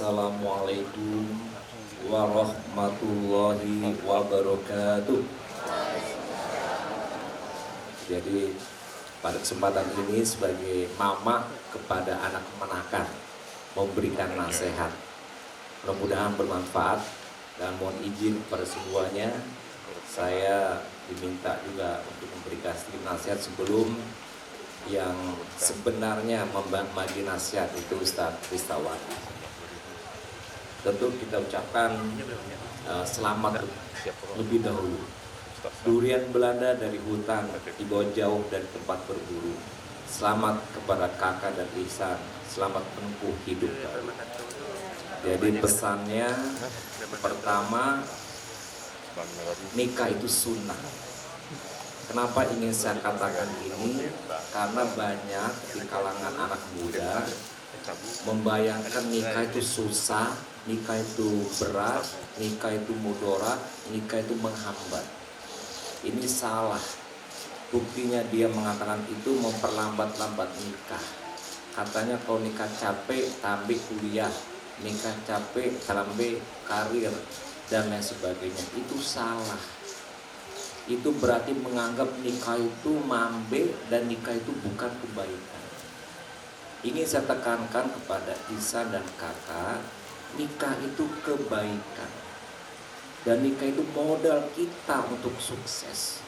Assalamualaikum warahmatullahi wabarakatuh. Jadi pada kesempatan ini sebagai mama kepada anak menakan memberikan nasihat, mudah-mudahan bermanfaat. Dan mohon izin kepada semuanya, saya diminta juga untuk memberikan sedikit nasihat sebelum yang sebenarnya membagi nasihat itu Ustaz Ristawati. Tentu kita ucapkan selamat lebih dahulu. Durian Belanda dari hutan dibawa jauh dari tempat berburu. Selamat kepada kakak dan Ihsan, selamat menempuh hidup baru. Jadi pesannya pertama, nikah itu sunnah. Kenapa ingin saya katakan ini? Karena banyak di kalangan anak muda membayangkan nikah itu susah, nikah itu berat, nikah itu mudarat, nikah itu menghambat. Ini salah. Buktinya dia mengatakan itu memperlambat-lambat nikah. Katanya kalau nikah capek, tambah kuliah, nikah capek, tambah karir, dan lain sebagainya. Itu salah. Itu berarti menganggap nikah itu mambe dan nikah itu bukan kebaikan. Ingin saya tekankan kepada Isa dan kakak, nikah itu kebaikan. Dan nikah itu modal kita untuk sukses.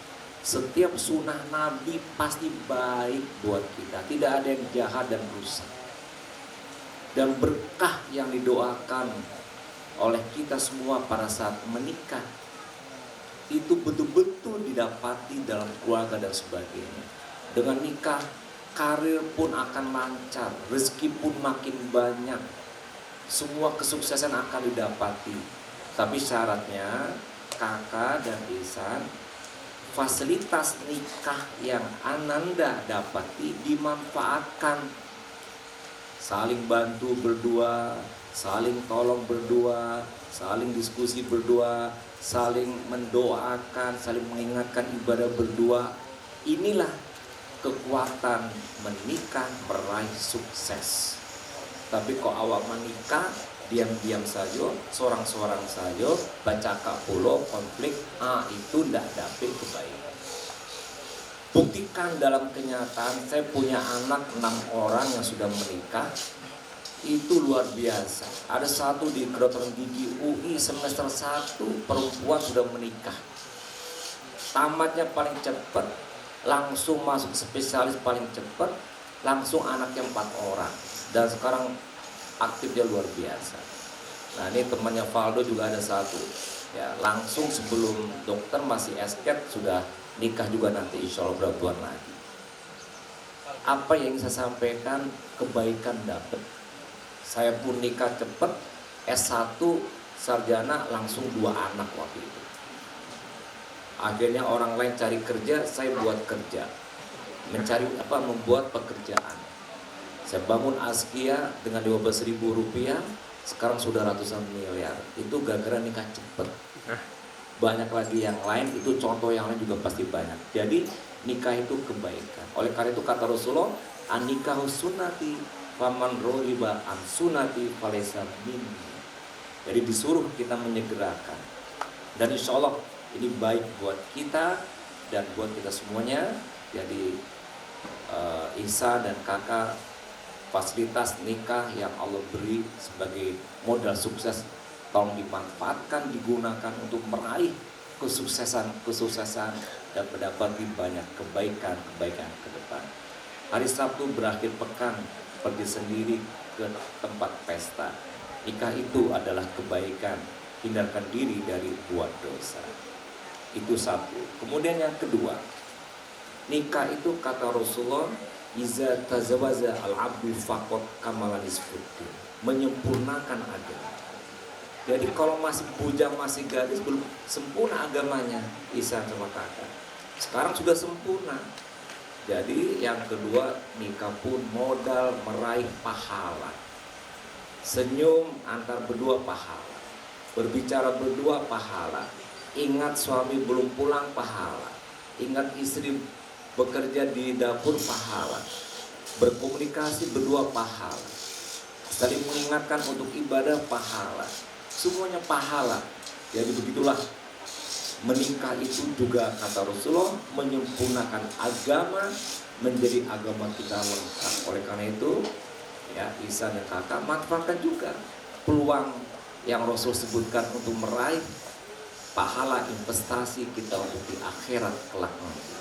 Setiap sunnah Nabi pasti baik buat kita. Tidak ada yang jahat dan rusak. Dan berkah yang didoakan oleh kita semua pada saat menikah itu betul-betul didapati dalam keluarga dan sebagainya. Dengan nikah, karir pun akan lancar, rezeki pun makin banyak, semua kesuksesan akan didapati. Tapi syaratnya kakak dan Ihsan, fasilitas nikah yang Ananda dapati dimanfaatkan. Saling bantu berdua, saling tolong berdua, saling diskusi berdua, saling mendoakan, saling mengingatkan ibadah berdua. Inilah kekuatan menikah meraih sukses. Tapi kok awak menikah diam-diam saja, seorang-seorang saja, baca pulau konflik, itu tidak dapat kebaikan. Buktikan dalam kenyataan, saya punya anak 6 orang yang sudah menikah. Itu luar biasa. Ada satu di kedokteran gigi UI semester 1 perempuan sudah menikah. Tamatnya paling cepat, langsung masuk spesialis paling cepat, langsung anaknya 4 orang. Dan sekarang aktifnya luar biasa. Nah ini temannya Valdo juga ada satu. Ya langsung sebelum dokter masih esket sudah nikah juga nanti insya Allah berapa bulan lagi. Apa yang saya sampaikan, kebaikan dapat. Saya pun nikah cepat, S1 sarjana langsung 2 anak waktu itu. Akhirnya orang lain cari kerja, saya buat kerja. Membuat pekerjaan. Saya bangun Askia dengan 15.000 rupiah, sekarang sudah ratusan miliar. Itu gara-gara nikah cepat. Banyak lagi yang lain, itu contoh yang lain juga pasti banyak. Jadi nikah itu kebaikan. Oleh karena itu kata Rasulullah, an-nikahu sunnati faman raghiba an sunnati falaysa minni. Jadi disuruh kita menyegerakan. Dan insya Allah ini baik buat kita dan buat kita semuanya. Jadi Isa dan kakak, fasilitas nikah yang Allah beri sebagai modal sukses, tolong dimanfaatkan, digunakan untuk meraih kesuksesan dan mendapati banyak kebaikan ke depan. Hari Sabtu berakhir pekan, pergi sendiri ke tempat pesta. Nikah itu adalah kebaikan, hindarkan diri dari buat dosa. Itu satu. Kemudian yang kedua, nikah itu kata Rasulullah, iza tazawaza al-abdu faqad kamala nisfuddin, menyempurnakan agama. Jadi kalau masih bujang, masih gadis, belum sempurna agamanya Isa sama kakak. Sekarang sudah sempurna. Jadi yang kedua, nikah pun modal meraih pahala. Senyum antar berdua pahala, berbicara berdua pahala, ingat suami belum pulang pahala, ingat istri bekerja di dapur pahala, berkomunikasi berdua pahala. saling mengingatkan untuk ibadah pahala. Semuanya pahala. Jadi begitulah, menikah itu juga kata Rasulullah menyempurnakan agama, menjadi agama kita lengkap. Oleh karena itu, ya Ihsan dan kakak manfaatkan juga peluang yang Rasul sebutkan untuk meraih pahala investasi kita untuk di akhirat kelak nanti.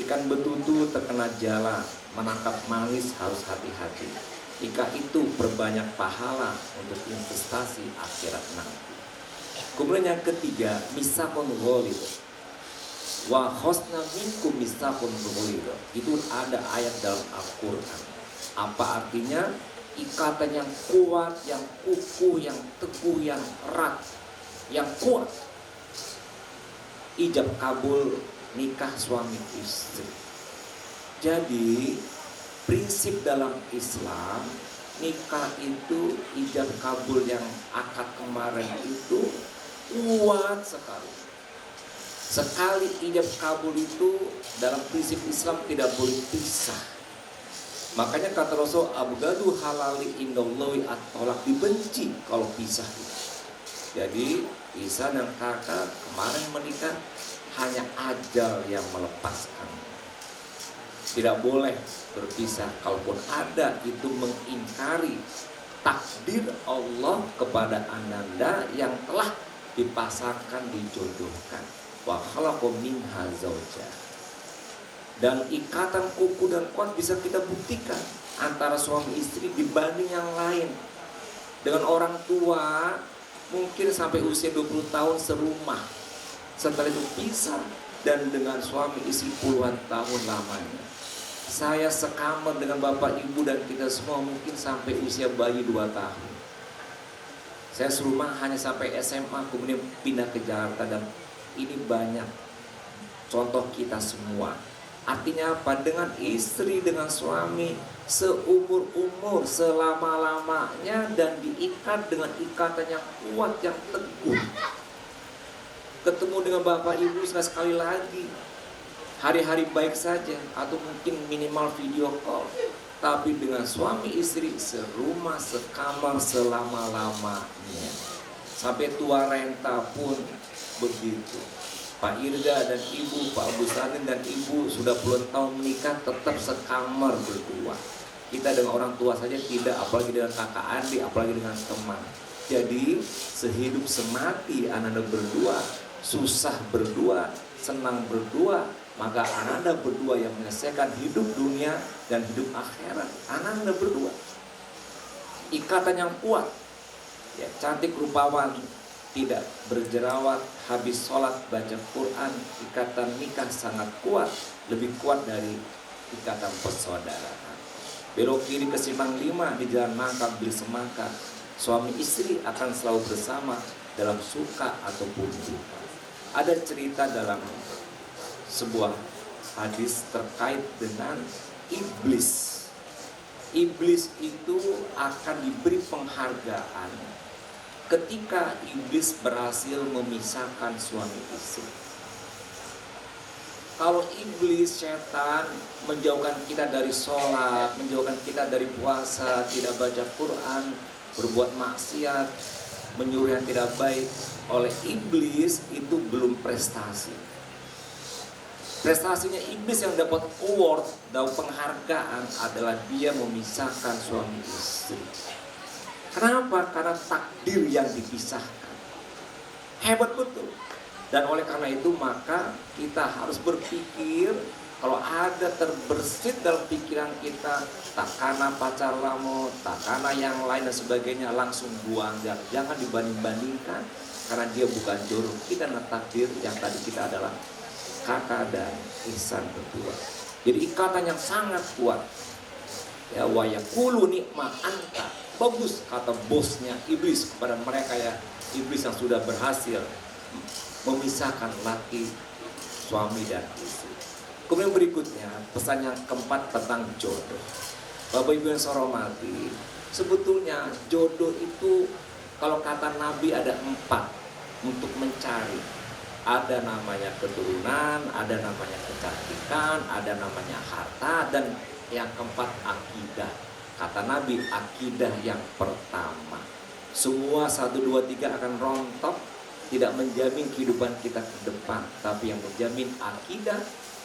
Ikan betutu terkena jala, menangkap manis harus hati-hati. Jika itu perbanyak pahala untuk investasi akhirat nanti. Kemudian yang ketiga, misakun ghalid. Wa khosna minkum misakun ghalid. Itu ada ayat dalam Al-Quran. Apa artinya? Ikatan yang kuat, yang kukuh, yang teguh, yang erat, yang kuat. Ijab kabul nikah suami istri. Jadi prinsip dalam Islam, nikah itu ijab kabul yang akad kemarin itu kuat sekali. Sekali ijab kabul itu dalam prinsip Islam tidak boleh pisah. Makanya kata Rasul, abgadu halali indallahi at-thalaq, dibenci kalau pisah itu. Jadi Ihsan dan kakak kemarin menikah hanya ajal yang melepaskan. Tidak boleh berpisah. Kalaupun ada, itu mengingkari takdir Allah kepada ananda yang telah dipasangkan, dijodohkan. Wa khalaqu minha zawja. Dan ikatan kuku dan kuat bisa kita buktikan antara suami istri dibanding yang lain. Dengan orang tua mungkin sampai usia 20 tahun serumah, setelah itu pisah, dan dengan suami istri puluhan tahun lamanya. Saya sekamar dengan bapak ibu dan kita semua mungkin sampai usia bayi 2 tahun. Saya serumah hanya sampai SMA, kemudian pindah ke Jakarta, dan ini banyak contoh kita semua. Artinya apa? Dengan istri, dengan suami seumur-umur, selama-lamanya, dan diikat dengan ikatan yang kuat, yang teguh. Ketemu dengan bapak ibu sekali lagi, hari-hari baik saja, atau mungkin minimal video call. Tapi dengan suami istri serumah, sekamar, selama-lamanya. Sampai tua renta pun begitu. Pak Irga dan ibu, Pak Abu Sanin dan ibu sudah puluhan tahun menikah, tetap sekamar berdua. Kita dengan orang tua saja tidak, apalagi dengan kakak adik, apalagi dengan teman. Jadi sehidup semati ananda berdua, susah berdua, senang berdua, maka ananda berdua yang menyelesaikan hidup dunia dan hidup akhirat. Ananda berdua, ikatan yang kuat, ya, cantik rupawan, tidak berjerawat, habis sholat baca Quran, ikatan nikah sangat kuat, lebih kuat dari ikatan persaudaraan. Belok kiri ke Simpang 5 di Jalan Nangka beli semangka, suami istri akan selalu bersama dalam suka ataupun duka. Ada cerita dalam sebuah hadis terkait dengan iblis. Iblis itu akan diberi penghargaan ketika iblis berhasil memisahkan suami istri. Kalau iblis, setan, menjauhkan kita dari sholat, menjauhkan kita dari puasa, tidak baca Quran, berbuat maksiat, menyuruh yang tidak baik, oleh iblis itu belum prestasi. Prestasinya iblis yang dapat award dan penghargaan adalah dia memisahkan suami istri. Kenapa? Karena takdir yang dipisahkan. Hebat betul. Dan oleh karena itu maka kita harus berpikir, kalau ada terbersit dalam pikiran kita takana pacar lamo, takana yang lain dan sebagainya, langsung buang. Jangan dibanding-bandingkan, karena dia bukan jodoh kita. Dan takdir yang tadi kita adalah kakak dan Ihsan berdua. Jadi ikatan yang sangat kuat. Ya, wa yaqulu nikma anta. Bagus kata bosnya iblis kepada mereka, ya, iblis yang sudah berhasil memisahkan laki, suami dan istri. Kemudian berikutnya pesan yang keempat tentang jodoh. Bapak Ibu yang saya hormati, sebetulnya jodoh itu kalau kata Nabi ada 4 untuk mencari. Ada namanya keturunan, ada namanya kecantikan, ada namanya harta, dan yang keempat akidah. Kata Nabi, akidah yang pertama. Semua 1, 2, 3 akan rontok, tidak menjamin kehidupan kita ke depan, tapi yang menjamin akidah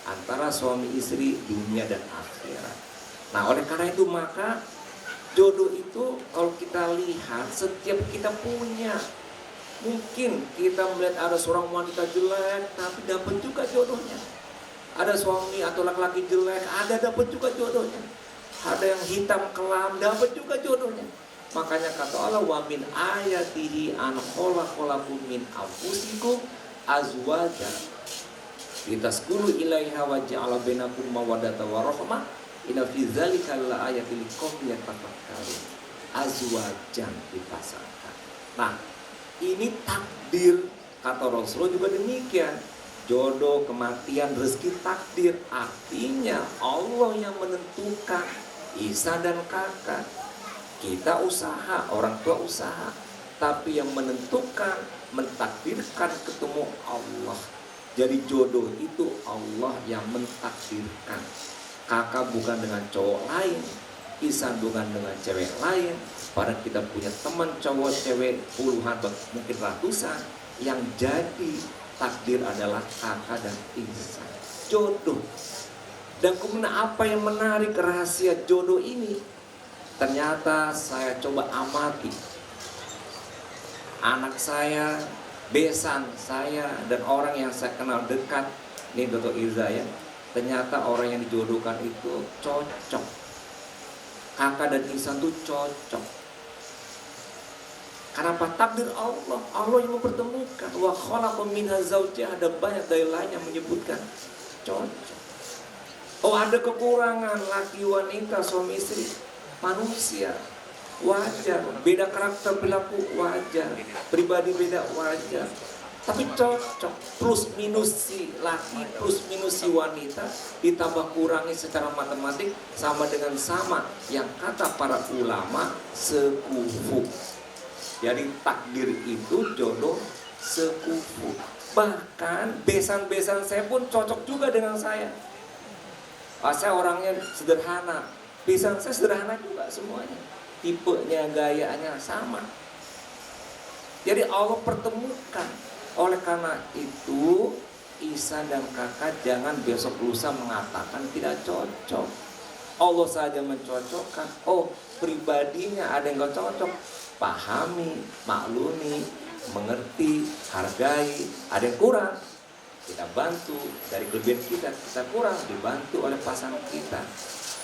antara suami istri, dunia dan akhirat. Nah, oleh karena itu maka jodoh itu kalau kita lihat setiap kita punya. Mungkin kita melihat ada seorang wanita jelek tapi dapat juga jodohnya. Ada suami atau laki-laki jelek, ada dapat juga jodohnya. Ada yang hitam kelam, dapat juga jodohnya. Makanya kata Allah, wa min ayatihi an khalaqalakum min anfusikum azwaja litaskunu ilaiha wa ja'ala bainakum mawaddatan wa rahmah inna fi dzalika laayatil liqaumin yatafakkarun. Azwajan dipasangkan. Nah, ini takdir, kata Rasulullah juga demikian. Jodoh, kematian, rezeki, takdir. Artinya Allah yang menentukan. Isa dan kakak, kita usaha, orang tua usaha, tapi yang menentukan, mentakdirkan ketemu Allah. Jadi jodoh itu Allah yang mentakdirkan. Kakak bukan dengan cowok lain, Isa bukan dengan cewek lain. Padahal kita punya teman cowok cewek puluhan, mungkin ratusan. Yang jadi takdir adalah kakak dan Isa. Jodoh. Dan kemudian apa yang menarik rahasia jodoh ini? Ternyata saya coba amati anak saya, besan saya, dan orang yang saya kenal dekat. Ini Dr. Irza ya. Ternyata orang yang dijodohkan itu cocok. Kakak dan Ihsan itu cocok. Kenapa? Takdir Allah. Allah yang mempertemukan. Wa khalaqa minha zawjaha, ada banyak dari lain yang menyebutkan cocok. Oh, ada kekurangan laki wanita suami istri, manusia, wajar. Beda karakter perilaku, wajar. Pribadi beda, wajar. Tapi cocok. Plus minus si laki, plus minus si wanita, ditambah kurangi secara matematik sama dengan sama. Yang kata para ulama, sekufu. Jadi takdir itu jodoh sekufu. Bahkan besan-besan saya pun cocok juga dengan saya. Saya orangnya sederhana. Besan saya sederhana juga semuanya. Tipenya, gayanya sama. Jadi Allah pertemukan. Oleh karena itu, Isa dan kakak jangan besok lusa mengatakan tidak cocok. Allah saja mencocokkan. Oh, pribadinya ada yang gak cocok. Pahami, maklumi, mengerti, hargai. Ada yang kurang, kita bantu. Dari kelebihan kita kurang, dibantu oleh pasangan kita.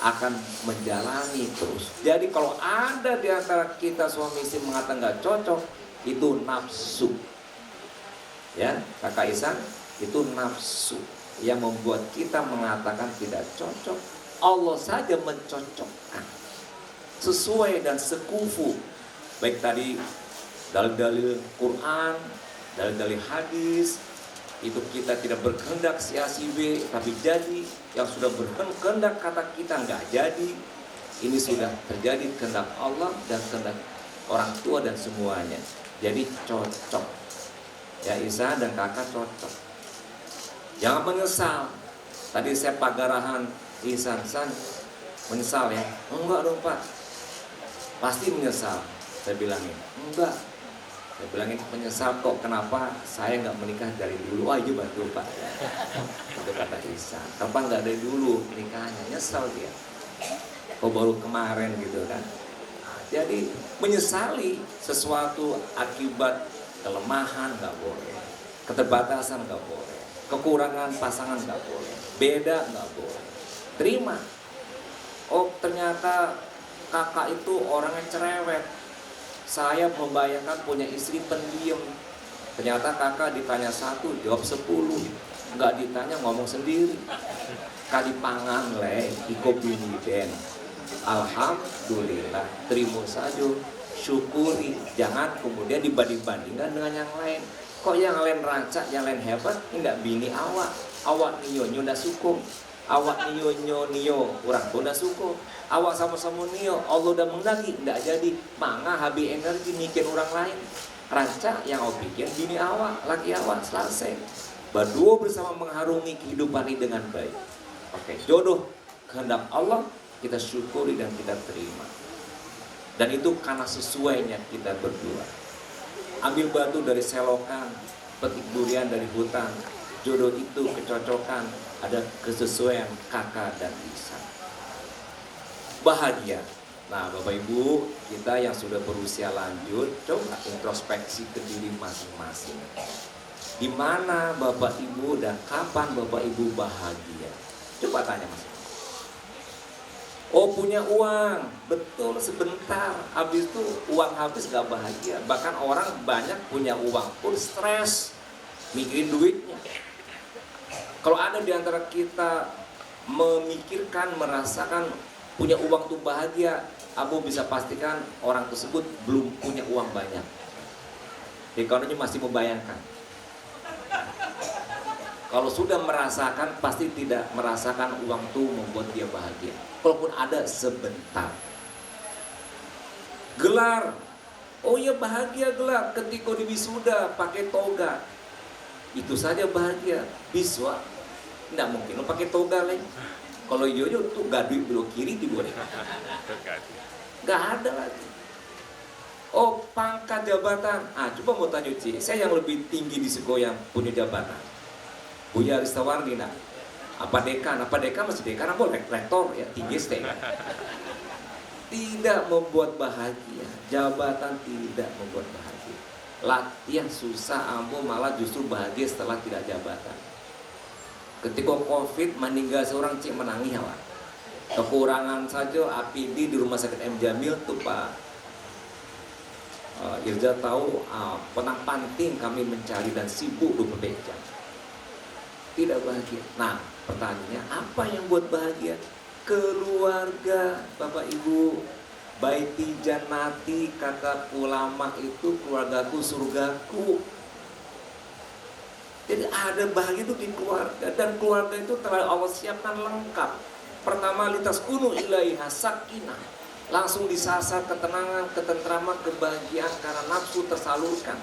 Akan menjalani terus. Jadi kalau ada di antara kita suami istri mengatakan gak cocok, itu nafsu. Ya, kakak Ihsan, itu nafsu yang membuat kita mengatakan tidak cocok. Allah saja mencocokkan sesuai dan sekufu. Baik tadi dalil-dalil Quran, dalil-dalil hadis, itu kita tidak berkehendak si A si B, tapi jadi. Yang sudah berkehendak kata kita nggak jadi, ini sudah terjadi kehendak Allah dan kehendak orang tua dan semuanya. Jadi cocok. Ya, Isa dan kakak cocok. Jangan menyesal. Tadi saya pagarahan Ihsan, menyesal ya? Enggak dong Pak. Pasti menyesal. Saya bilangin, enggak. Saya bilangin menyesal kok, kenapa saya nggak menikah dari dulu? Wah, itu bantu Pak. Itu kata Ihsan. Kenapa nggak dari dulu nikahnya? Nyesal dia. Kok baru kemarin gitu kan? Jadi menyesali sesuatu akibat kelemahan nggak boleh, keterbatasan nggak boleh, kekurangan pasangan nggak boleh, beda nggak boleh. Terima. Oh, ternyata kakak itu orangnya cerewet. Saya membayangkan punya istri pendiam. Ternyata kakak ditanya 1, jawab 10. Nggak ditanya, ngomong sendiri. Kali pangan le, iko biniden. Alhamdulillah, terima saja. Syukuri, jangan kemudian dibanding-bandingkan dengan yang lain. Kok yang lain rancak, yang lain hebat, enggak bini awak nio ndak suku, awak nio kurang pun ndak suku, awak sama-sama nio, Allah udah menghendaki, enggak jadi, mangga habis energi mikir orang lain. Rancak yang kau bikin bini awak, laki awak, selesai. Berdua bersama mengharungi kehidupan ini dengan baik. Oke, jodoh kehendak Allah, kita syukuri dan kita terima. Dan itu karena sesuainya kita berdua. Ambil batu dari selokan, petik durian dari hutan. Jodoh itu kecocokan, ada kesesuaian kakak dan Ihsan. Bahagia. Nah Bapak Ibu, kita yang sudah berusia lanjut, coba introspeksi ke diri masing-masing. Di mana Bapak Ibu dan kapan Bapak Ibu bahagia? Coba tanya mas. Oh punya uang, betul sebentar, habis itu uang habis gak bahagia. Bahkan orang banyak punya uang pun stres, mikirin duitnya. Kalau ada di antara kita memikirkan, merasakan punya uang tuh bahagia, Abu bisa pastikan orang tersebut belum punya uang banyak. Jadi kalau masih membayangkan. Kalau sudah merasakan, pasti tidak merasakan uang itu membuat dia bahagia. Walaupun ada sebentar. Gelar, oh ya bahagia gelar ketika di wisuda pakai toga. Itu saja bahagia. Biswa, tidak mungkin lo pakai toga lagi. Kalau yoyo tuh gadui belok kiri diboleh. Gak ada lagi. Oh pangkat jabatan. Coba mau tanya Ci, saya yang lebih tinggi di Sego yang punya jabatan. Buya Aristawardi, apa dekan masih dekan, apa rektor ya, tinggi kan? Tidak membuat bahagia, jabatan tidak membuat bahagia. Latihan susah, ambo malah justru bahagia setelah tidak jabatan. Ketika COVID meninggal seorang cik menangis ya Pak. Kekurangan saja APD di rumah sakit M Jamil tuh Pak Irja tahu, penang panting kami mencari dan sibuk 24 jam. Tidak bahagia. Nah pertanyaannya, apa yang buat bahagia? Keluarga. Bapak Ibu, baiti jannati, kata ulama itu keluargaku surgaku. Jadi ada bahagia itu di keluarga, dan keluarga itu telah Allah siapkan lengkap. Pertama, litas kunu ilaiha sakinah, langsung disasar ketenangan, ketentraman, kebahagiaan karena nafsu tersalurkan.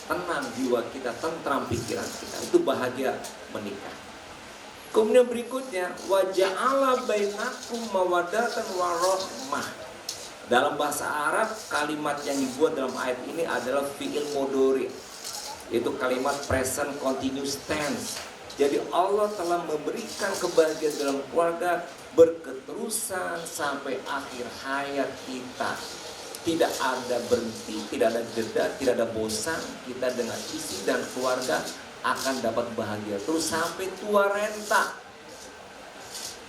Tenang jiwa kita, tentram pikiran kita, itu bahagia menikah. Kemudian berikutnya, waja'ala bainakum mawaddatan warahmah. Dalam bahasa Arab, kalimat yang dibuat dalam ayat ini adalah fi'il mudhari. Itu kalimat present continuous tense. Jadi Allah telah memberikan kebahagiaan dalam keluarga berketerusan sampai akhir hayat kita. Tidak ada berhenti, tidak ada jeda, tidak ada bosan. Kita dengan istri dan keluarga akan dapat bahagia terus sampai tua renta.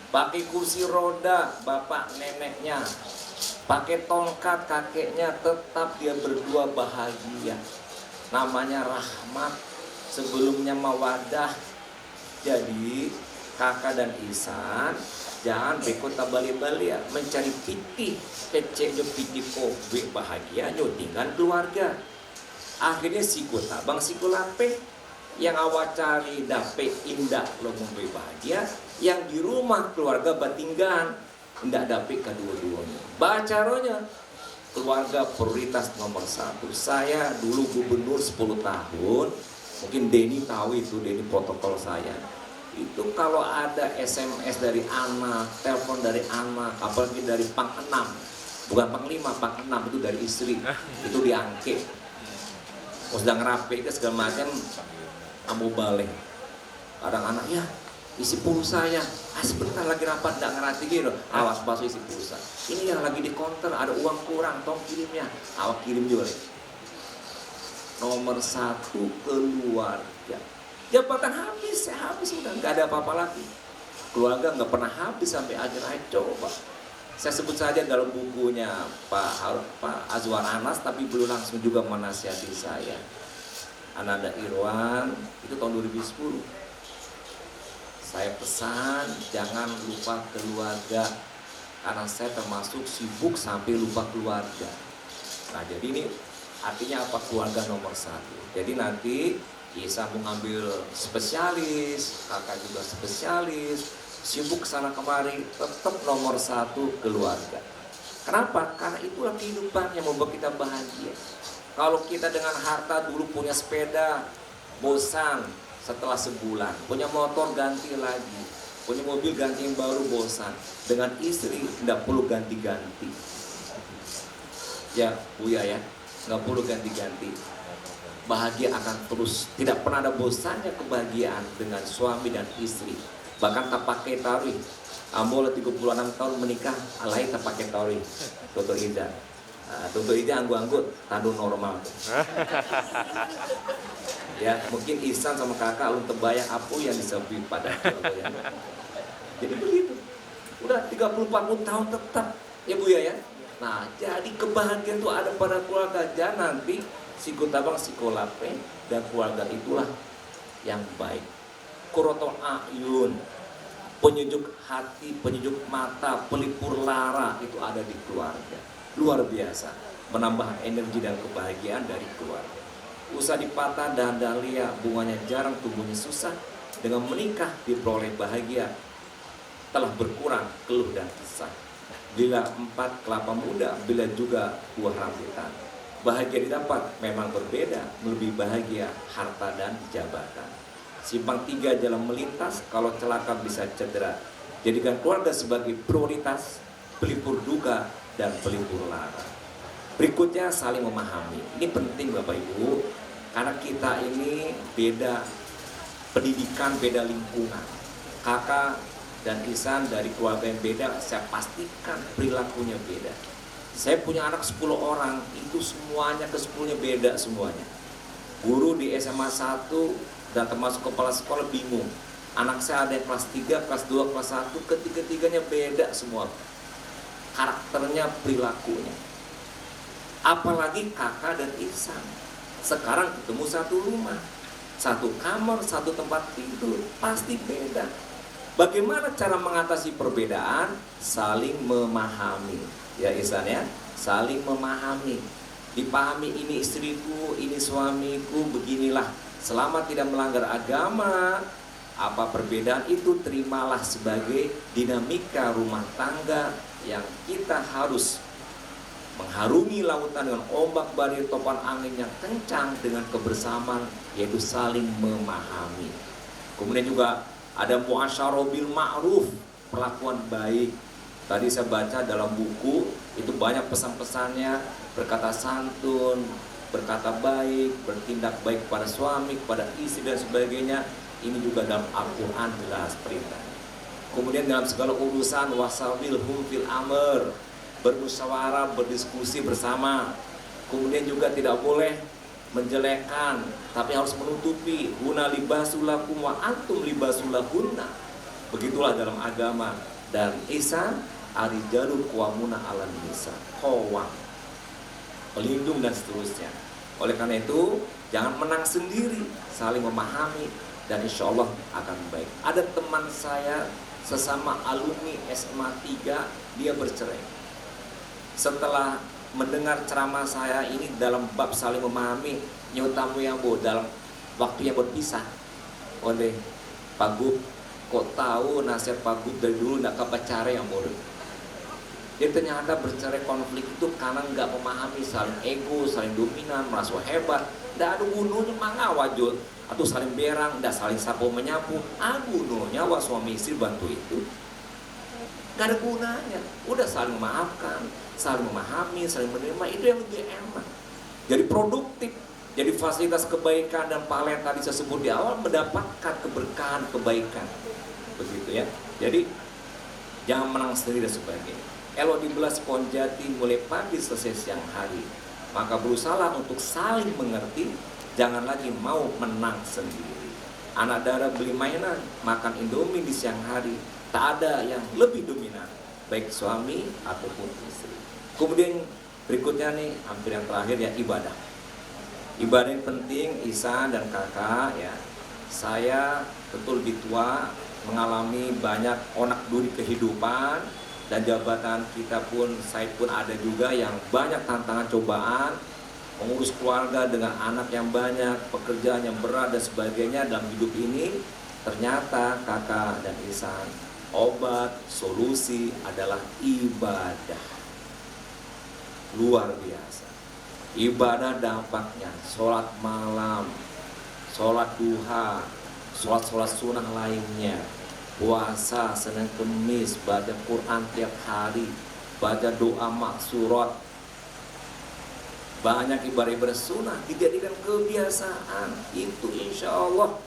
Pakai kursi roda bapak neneknya, pakai tongkat kakeknya, tetap dia berdua bahagia. Namanya rahmat, sebelumnya mawadah. Jadi kakak dan Ihsan jangan bekot bali-bali ya, mencari pitih, keceknya pitih kowe bahagia tinggal keluarga. Akhirnya sikut abang sikulape yang awak cari dapet indah lo membuat bahagia, yang di rumah keluarga batinggan indah dapet kedua-duanya. Bacaronya keluarga prioritas nomor 1. Saya dulu gubernur 10 tahun, mungkin Denny tahu itu, Denny protokol saya. Itu kalau ada SMS dari anak, telepon dari anak, apalagi dari Pang 6, bukan Pang 5, Pang 6 itu dari istri, itu diangke. Mau sedang rapi itu segala macam, ambo balik. Kadang anak ya isi pulsa ya, sebentar lagi rapat tidak ngerti gitu, awas basuh isi pulsa. Ini yang lagi di counter ada uang kurang, tolong kirimnya, awak kirim juga. Nomor 1 keluarga. Jabatan habis, saya habis udah nggak ada apa-apa lagi. Keluarga nggak pernah habis sampai akhir hayat. Coba saya sebut saja dalam bukunya Pak Azwar Anas, tapi belum langsung juga menasihati saya. Ananda Irwan itu tahun 2010. Saya pesan jangan lupa keluarga, karena saya termasuk sibuk sampai lupa keluarga. Nah jadi ini artinya apa? Keluarga nomor 1. Jadi nanti Ihsan mengambil spesialis, kakak juga spesialis, sibuk kesana kemari, tetap nomor 1 keluarga. Kenapa? Karena itulah kehidupan yang membuat kita bahagia. Kalau kita dengan harta dulu punya sepeda, bosan setelah sebulan, punya motor ganti lagi, punya mobil ganti yang baru bosan. Dengan istri tidak perlu ganti-ganti. Ya Buya ya, nggak perlu ganti-ganti. Bahagia akan terus, tidak pernah ada bosannya kebahagiaan dengan suami dan istri. Bahkan tak pakai taruh. Ambo 36 tahun menikah, alai tak pakai taruh. Toto Ida. Toto Ida anggu-anggut, tandu normal. Ya, mungkin Ihsan sama kakak belum terbayang apa yang disepi pada ya. Jadi begitu. Udah 30-40 tahun tetap ya Buya ya. Nah, jadi kebahagiaan itu ada pada keluarga. Jangan nanti sikutabang sikolape dan keluarga itulah yang baik. Qurratul ayun, penyejuk hati, penyejuk mata, pelipur lara itu ada di keluarga. Luar biasa, menambah energi dan kebahagiaan dari keluarga. Usah dipatah dan dahlia, bunganya jarang, tumbuhnya susah. Dengan menikah diperoleh bahagia, telah berkurang keluh dan kesah. Bila 4 kelapa muda, bila juga buah rambutan. Bahagia didapat memang berbeda, lebih bahagia harta dan jabatan. Simpang 3 jalan melintas, kalau celaka bisa cedera. Jadikan keluarga sebagai prioritas, pelipur duka dan pelipur lara. Berikutnya saling memahami. Ini penting Bapak Ibu, karena kita ini beda pendidikan, beda lingkungan. Kakak dan Ihsan dari keluarga yang beda, saya pastikan perilakunya beda. Saya punya anak 10 orang, itu semuanya ke-10-nya beda semuanya. Guru di SMA 1 dan termasuk kepala sekolah bingung. Anak saya ada yang kelas 3, kelas 2, kelas 1, ketiga-tiganya beda semua. Karakternya, perilakunya. Apalagi kakak dan Ihsan. Sekarang ketemu satu rumah, satu kamar, satu tempat tidur, pasti beda. Bagaimana cara mengatasi perbedaan? Saling memahami. Ya Ihsan ya, saling memahami. Dipahami, ini istriku, ini suamiku, beginilah. Selama tidak melanggar agama, apa perbedaan itu terimalah sebagai dinamika rumah tangga yang kita harus mengharungi lautan dengan ombak badai topan angin yang kencang dengan kebersamaan, yaitu saling memahami. Kemudian juga ada muasyarah bil ma'ruf, perlakuan baik. Tadi saya baca dalam buku, itu banyak pesan-pesannya, berkata santun, berkata baik, bertindak baik kepada suami, kepada istri dan sebagainya. Ini juga dalam Al-Quran jelas perintah. Kemudian dalam segala urusan wasawilhum fil amr, bermusyawarah, berdiskusi bersama. Kemudian juga tidak boleh menjelekkan, tapi harus menutupi. Huna libasulakum wa antum libasulahunna. Begitulah dalam agama. Dan Ihsan arijalul qawwamuna 'alan nisa, qawwam, pelindung dan seterusnya. Oleh karena itu jangan menang sendiri, saling memahami dan insya Allah akan baik. Ada teman saya sesama alumni SMA 3, dia bercerai. Setelah mendengar ceramah saya ini dalam bab saling memahami, nyutamu yang dalam waktu yang berpisah oleh Pak Gub, kok tahu nasihat Pak Gub dari dulu nggak kepacara yang bodoh. Dia ternyata bercerai konflik itu karena nggak memahami, saling ego, saling dominan, merasa hebat. Nggak ada gunanya mangawajud atau saling berang, nggak saling sapu menyapu. Gunanya wa suami istri bantu itu nggak ada gunanya. Udah saling memaafkan, saling memahami, saling menerima, itu yang lebih enak. Jadi produktif, jadi fasilitas kebaikan dan pahala yang tadi saya sebut di awal, mendapatkan keberkahan kebaikan. Begitu ya. Jadi jangan menang sendiri dan sebagainya. Elo dibelas pohon jati mulai pagi selesai siang hari. Maka berusahalah untuk saling mengerti, jangan lagi mau menang sendiri. Anak darah beli mainan, makan indomie di siang hari, tak ada yang lebih dominan, baik suami ataupun istri. Kemudian berikutnya nih, hampir yang terakhir ya, ibadah. Ibadah yang penting, Ihsan dan kakak ya. Saya betul lebih tua, mengalami banyak onak duri kehidupan, dan jabatan kita pun, saya pun ada juga yang banyak tantangan cobaan, mengurus keluarga dengan anak yang banyak, pekerjaan yang berat dan sebagainya dalam hidup ini. Ternyata kakak dan Ihsan, obat, solusi adalah ibadah. Luar biasa. Ibadah dampaknya, sholat malam, sholat duha, sholat sunnah lainnya, puasa Senin Kemis, baca Quran tiap hari, baca doa maksurat, Banyak ibadah-ibadah sunnah dijadikan kebiasaan. Itu insya Allah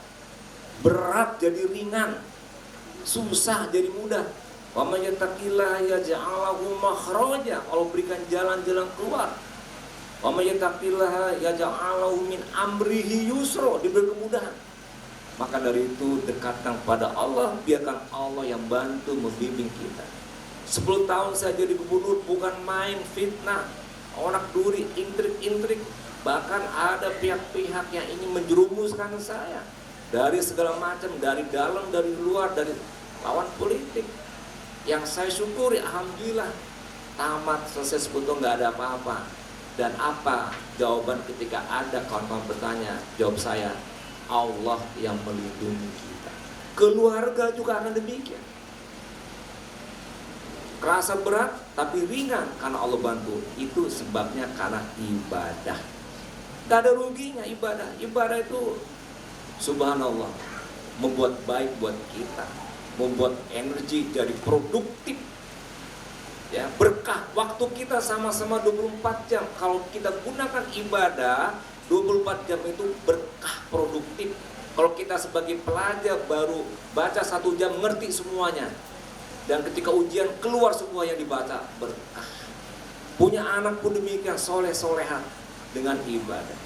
berat jadi ringan, susah jadi mudah. Wa may yattaqillaha yaj'al lahu makhraja. Allah berikan jalan-jalan keluar. Wa may yattaqillaha yaj'al lahu min amrihi yusra, diberi kemudahan. Maka dari itu dekatkan pada Allah, biarkan Allah yang bantu membimbing kita. 10 tahun saya jadi gubernur bukan main, fitnah, onak duri, intrik-intrik. Bahkan ada pihak-pihak yang ingin menjerumuskan saya dari segala macam, dari dalam, dari luar, dari lawan politik. Yang saya syukuri, alhamdulillah, tamat selesai 10 tahun nggak ada apa-apa. Dan apa jawaban ketika ada kawan-kawan bertanya? Jawab saya, Allah yang melindungi kita. Keluarga juga akan demikian. Kerasa berat tapi ringan karena Allah bantu. Itu sebabnya karena ibadah. Gak ada ruginya ibadah. Ibadah itu subhanallah membuat baik buat kita, membuat energi jadi produktif. Ya, berkah waktu kita sama-sama 24 jam. Kalau kita gunakan ibadah 24 jam itu berkah produktif. Kalau kita sebagai pelajar baru baca 1 jam ngerti semuanya. Dan ketika ujian keluar semua yang dibaca, berkah. Punya anak pun demikian, soleh-solehan dengan ibadah.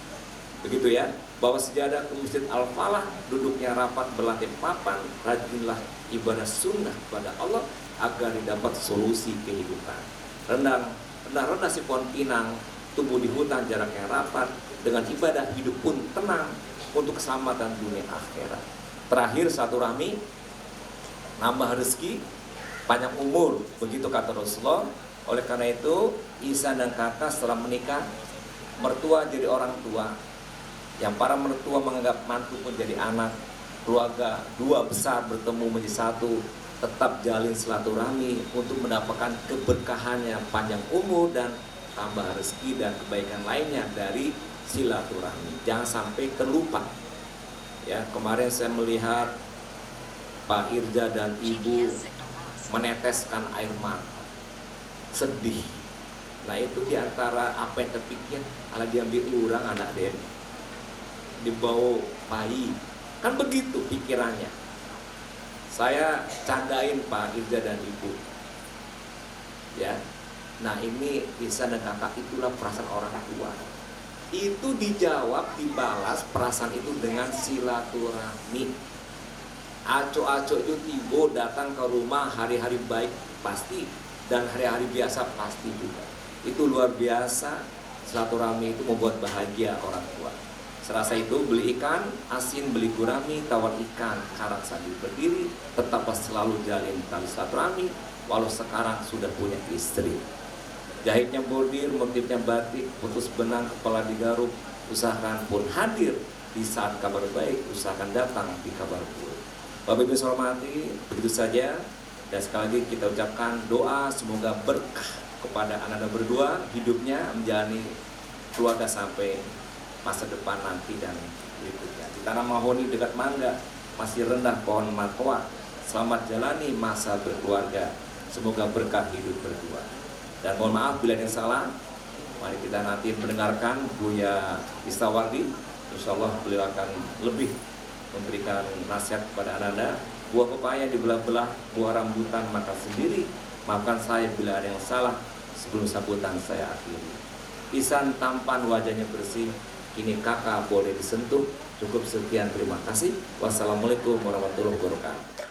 Begitu ya, bawa sejadah ke Masjid Al-Falah, duduknya rapat berlatih papan, rajinlah ibadah sunnah kepada Allah agar didapat solusi kehidupan. Rendah si pohon pinang, tumbuh di hutan jaraknya rapat, dengan ibadah hidup pun tenang untuk keselamatan dunia akhirat. Terakhir silaturahmi, nambah rezeki, panjang umur, begitu kata Rasulullah. Oleh karena itu, Ihsan dan kakak setelah menikah, mertua jadi orang tua, yang para mertua menganggap mantu pun jadi anak, keluarga dua besar bertemu menjadi satu, tetap jalin silaturahmi untuk mendapatkan keberkahannya, panjang umur dan tambah rezeki dan kebaikan lainnya dari silaturahmi. Jangan sampai terlupa. Ya, kemarin saya melihat Pak Irja dan Ibu meneteskan air mata, sedih. Nah itu diantara apa yang terpikir, ala diambil orang anak dia, dibawa bayi, kan begitu pikirannya. Saya candain Pak Irja dan Ibu. Ya, nah ini Ihsan dan kakak itulah perasaan orang tua. Itu dijawab, dibalas perasaan itu dengan silaturahmi. Aco-aco itu tiba datang ke rumah hari-hari baik pasti, dan hari-hari biasa pasti juga. Itu luar biasa, silaturahmi itu membuat bahagia orang tua. Serasa itu beli ikan asin, beli gurami, tawar ikan, karak sambil berdiri, tetaplah selalu jalin tali silaturahmi walau sekarang sudah punya istri. Jahitnya bordir, motifnya batik, putus benang, kepala digaruk, usahakan pun hadir di saat kabar baik, usahakan datang di kabar buruk. Bapak Ibu hormati, begitu saja. Dan sekali lagi kita ucapkan doa semoga berkah kepada anak-anak berdua, hidupnya menjalani keluarga sampai masa depan nanti dan berikutnya. Di tanah mahoni dekat mangga masih rendah pohon markoa. Selamat jalani masa berkeluarga. Semoga berkah hidup berdua. Dan mohon maaf bila ada yang salah. Mari kita nanti mendengarkan Buya Istawardi. Insya Allah beliau akan lebih memberikan nasihat kepada anak-anak. Buah pepaya dibelah-belah, buah rambutan makan sendiri. Maafkan saya bila ada yang salah. Sebelum sambutan saya akhiri. Ihsan tampan wajahnya bersih. Kini kakak boleh disentuh. Cukup sekian, terima kasih. Wassalamualaikum warahmatullahi wabarakatuh.